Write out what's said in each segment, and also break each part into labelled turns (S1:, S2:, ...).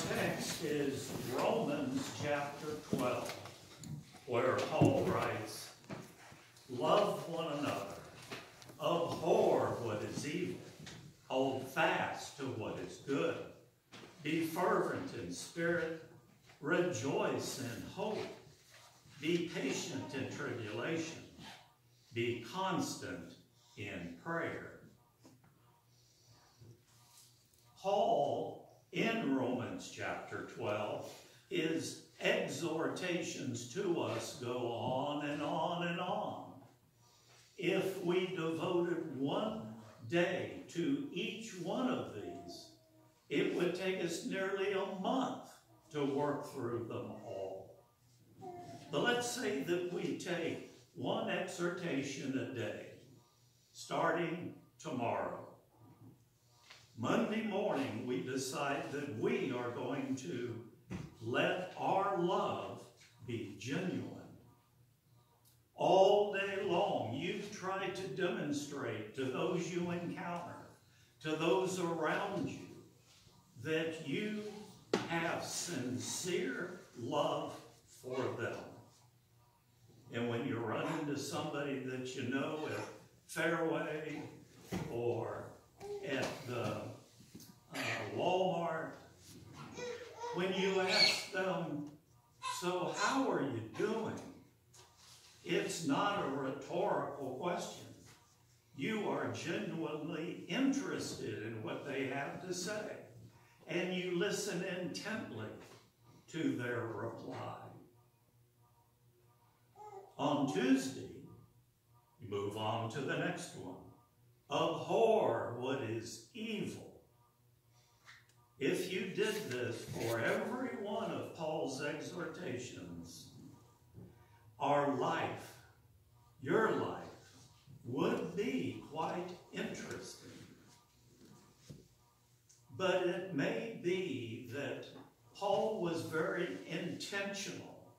S1: text is Romans chapter 12, where Paul writes, "Love one another, abhor what is evil, hold fast to what is good, be fervent in spirit, rejoice in hope, be patient in tribulation, be constant in prayer." Paul, in Romans chapter 12, his exhortations to us go on and on and on. If we devoted one day to each one of these, it would take us nearly a month to work through them all. But let's say that we take one exhortation a day, starting tomorrow. Monday morning, we decide that we are going to let our love be genuine. All day long, you try to demonstrate to those you encounter, to those around you, that you have sincere love for them. And when you run into somebody that you know at Fairway or at the Walmart, when you ask them, "So how are you doing?" it's not a rhetorical question. You are genuinely interested in what they have to say, and you listen intently to their reply. On Tuesday, you move on to the next one. Abhor what is evil. If you did this for every one of Paul's exhortations, our life, your life, would be quite interesting. But it may be that Paul was very intentional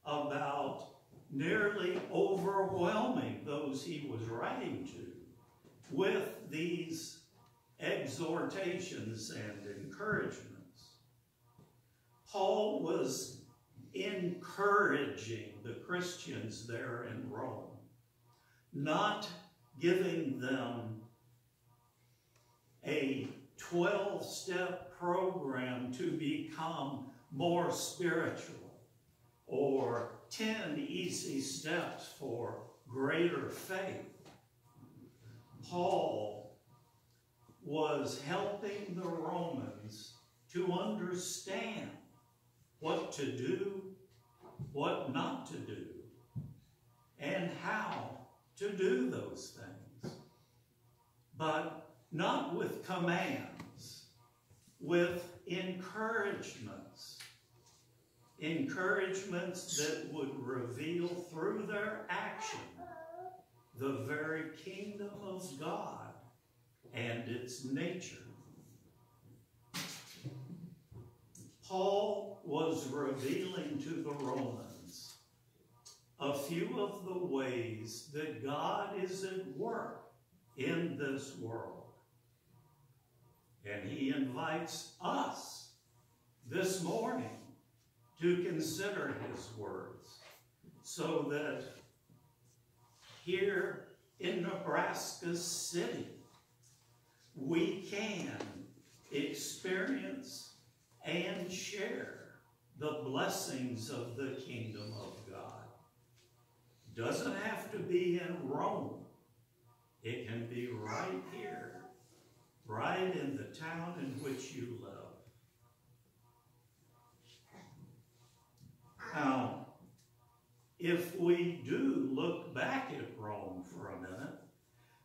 S1: about nearly overwhelming those he was writing to with these exhortations and encouragements. Paul was encouraging the Christians there in Rome, not giving them a 12-step program to become more spiritual or 10 easy steps for greater faith. Paul was helping the Romans to understand what to do, what not to do, and how to do those things. But not with commands, with encouragements. Encouragements that would reveal through their action the very kingdom of God and its nature. Paul was revealing to the Romans a few of the ways that God is at work in this world. And he invites us this morning to consider his words so that here in Nebraska City, we can experience and share the blessings of the kingdom of God. Doesn't have to be in Rome. It can be right here, right in the town in which you live. Now, if we do look back at Rome for a minute,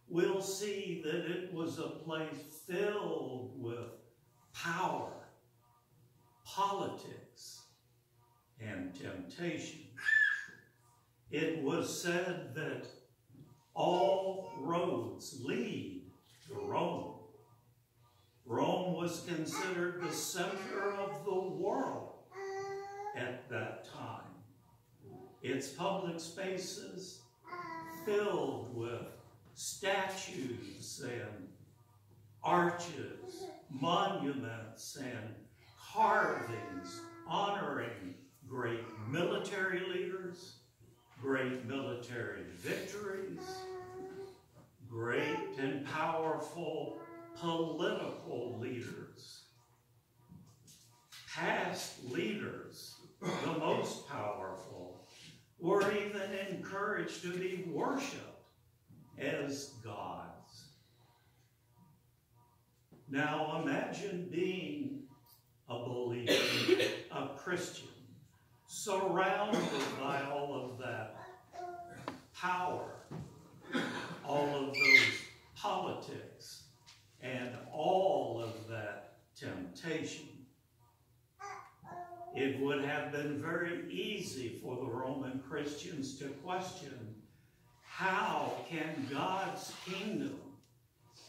S1: we'll see that it was a place filled with power, politics, and temptation. It was said that all roads lead to Rome. Rome was considered the center of the world at that time. Its public spaces filled with statues and arches, monuments, and carvings honoring great military leaders, great military victories, great and powerful political leaders. Past leaders, the most powerful, were even encouraged to be worshiped as gods. Now imagine being a believer, a Christian, surrounded by all of that power, all of those politics, and all of that temptation. It would have been very easy for the Roman Christians to question, how can God's kingdom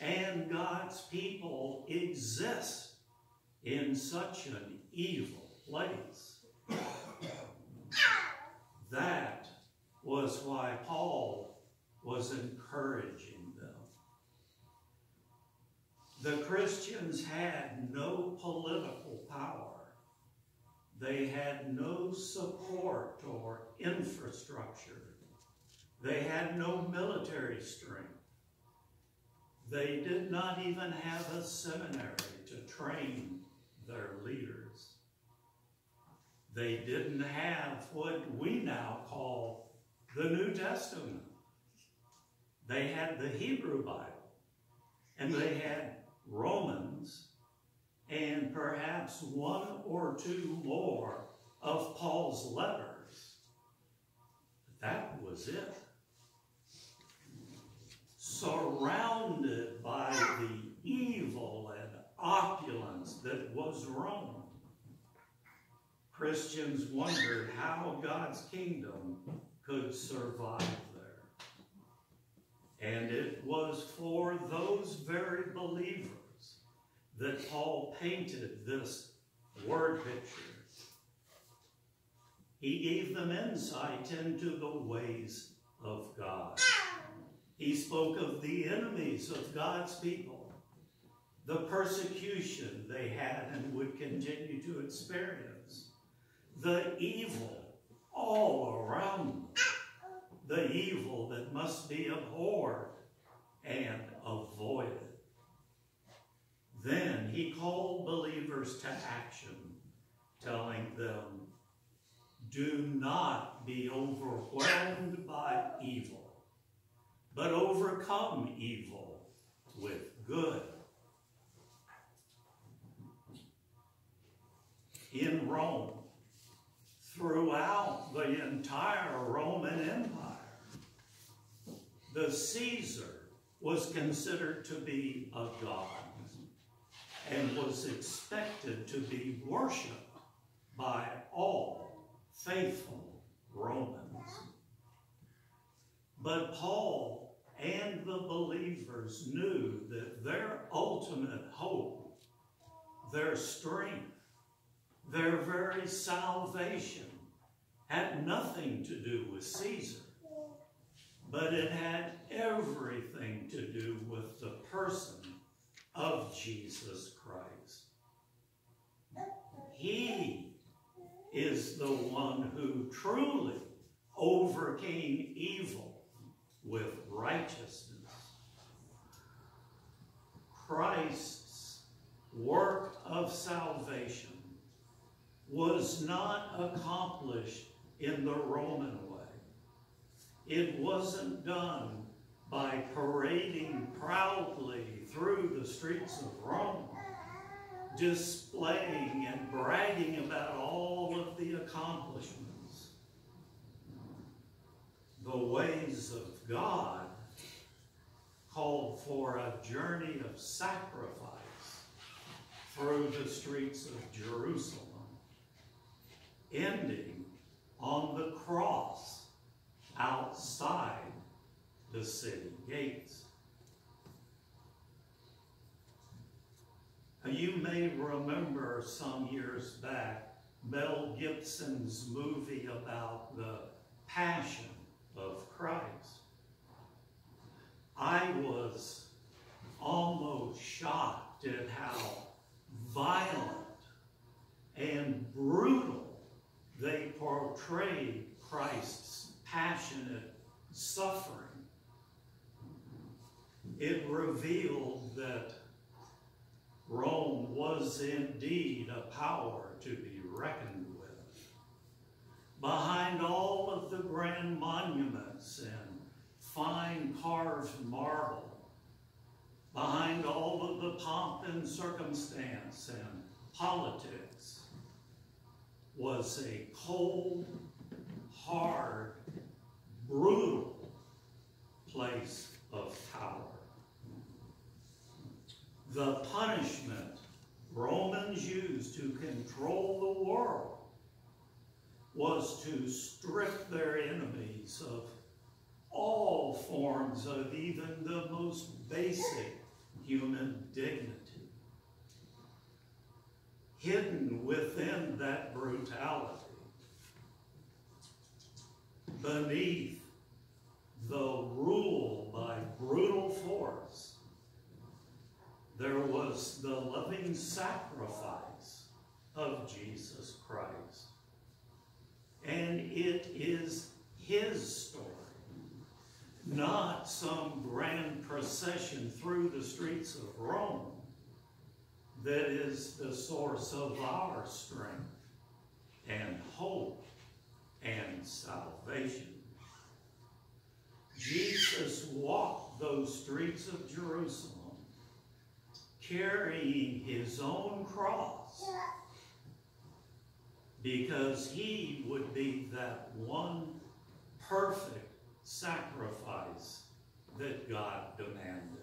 S1: and God's people exist in such an evil place? That was why Paul was encouraging them. The Christians had no political power. They had no support or infrastructure. They had no military strength. They did not even have a seminary to train their leaders. They didn't have what we now call the New Testament. They had the Hebrew Bible, and they had Romans, and perhaps one or two more of Paul's letters. But that was it. Surrounded by the evil and opulence that was Rome, Christians wondered how God's kingdom could survive there. And it was for those very believers that Paul painted this word picture. He gave them insight into the ways of God. He spoke of the enemies of God's people, the persecution they had and would continue to experience, the evil all around them, the evil that must be abhorred and avoided. Then he called believers to action, telling them, do not be overwhelmed by evil, but overcome evil with good. In Rome, throughout the entire Roman Empire, the Caesar was considered to be a god and was expected to be worshipped by all faithful Romans. But Paul and the believers knew that their ultimate hope, their strength, their very salvation had nothing to do with Caesar, but it had everything to do with the person of Jesus Christ. He is the one who truly overcame evil with righteousness. Christ's work of salvation was not accomplished in the Roman way. It wasn't done by parading proudly through the streets of Rome, displaying and bragging about all of the accomplishments. The ways of God called for a journey of sacrifice through the streets of Jerusalem, ending on the cross outside the city gates. Now, you may remember some years back Mel Gibson's movie about the Passion of Christ. I was almost shocked at how violent portrayed Christ's passionate suffering. It revealed that Rome was indeed a power to be reckoned with. Behind all of the grand monuments and fine carved marble, behind all of the pomp and circumstance and politics, was a cold, hard, brutal place of power. The punishment Romans used to control the world was to strip their enemies of all forms of even the most basic human dignity. Hidden within that brutality, beneath the rule by brutal force, there was the loving sacrifice of Jesus Christ. And it is his story, not some grand procession through the streets of Rome, that is the source of our strength and hope and salvation. Jesus walked those streets of Jerusalem carrying his own cross because he would be that one perfect sacrifice that God demanded.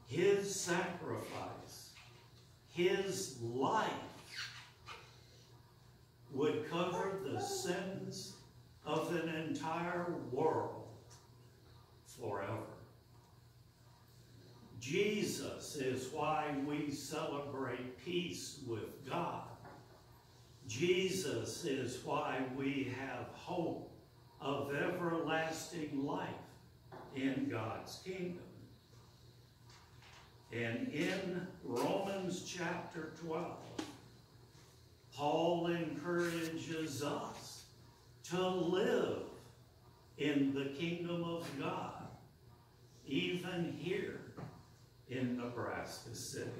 S1: His sacrifice, his life, would cover the sins of an entire world forever. Jesus is why we celebrate peace with God. Jesus is why we have hope of everlasting life in God's kingdom. And in Romans chapter 12, Paul encourages us to live in the kingdom of God, even here in Nebraska City.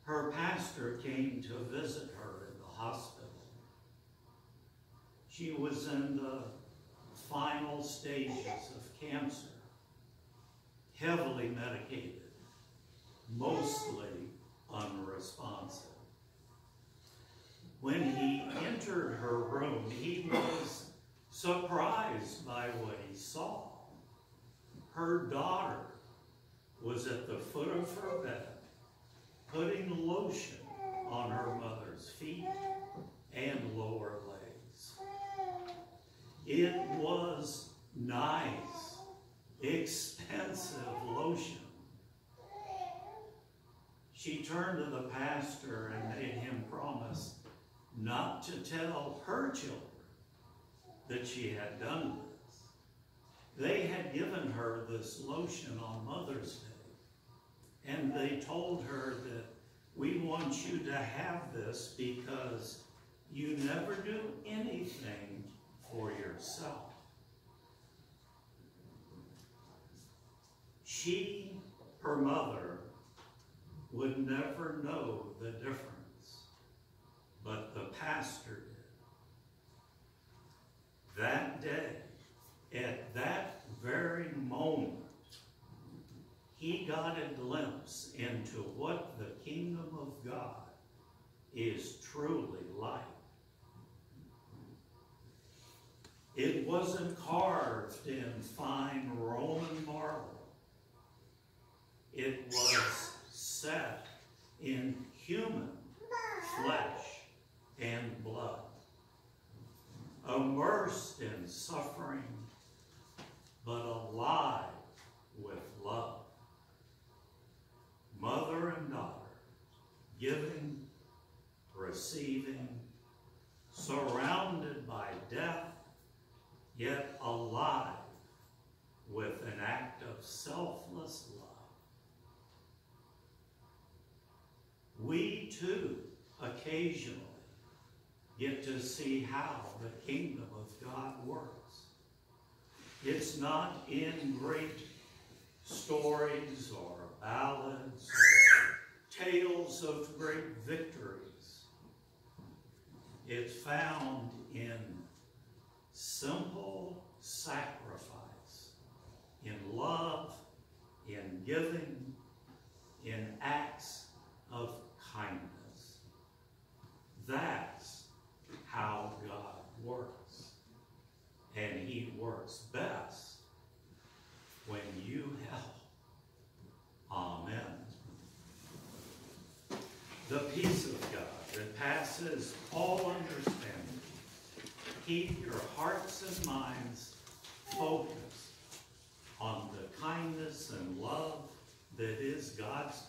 S1: Her pastor came to visit her in the hospital. She was in the final stages of cancer, heavily medicated, mostly unresponsive. When he entered her room, he was surprised by what he saw. Her daughter was at the foot of her bed, putting lotion on her mother's feet and lower legs. It was nice, expensive lotion. She turned to the pastor and made him promise not to tell her children that she had done this. They had given her this lotion on Mother's Day, and they told her that we want you to have this because you never do anything for yourself. She, her mother, would never know the difference, but the pastor did. That day, at that very moment, he got a glimpse into what the kingdom of God is truly like. It wasn't carved in fine Roman marble. It was set in human flesh and blood, immersed in suffering, but alive with love. Mother and daughter, giving, receiving, surrounded by death, yet alive with an act of selfless love. too occasionally get to see how the kingdom of God works. It's not in great stories or ballads or tales of great victories. It's found in simple sacrifice, in love, in giving, in acts of kindness. That's how God works. And he works best when you help. Amen. The peace of God that passes all understanding, keep your hearts and minds focused on the kindness and love that is God's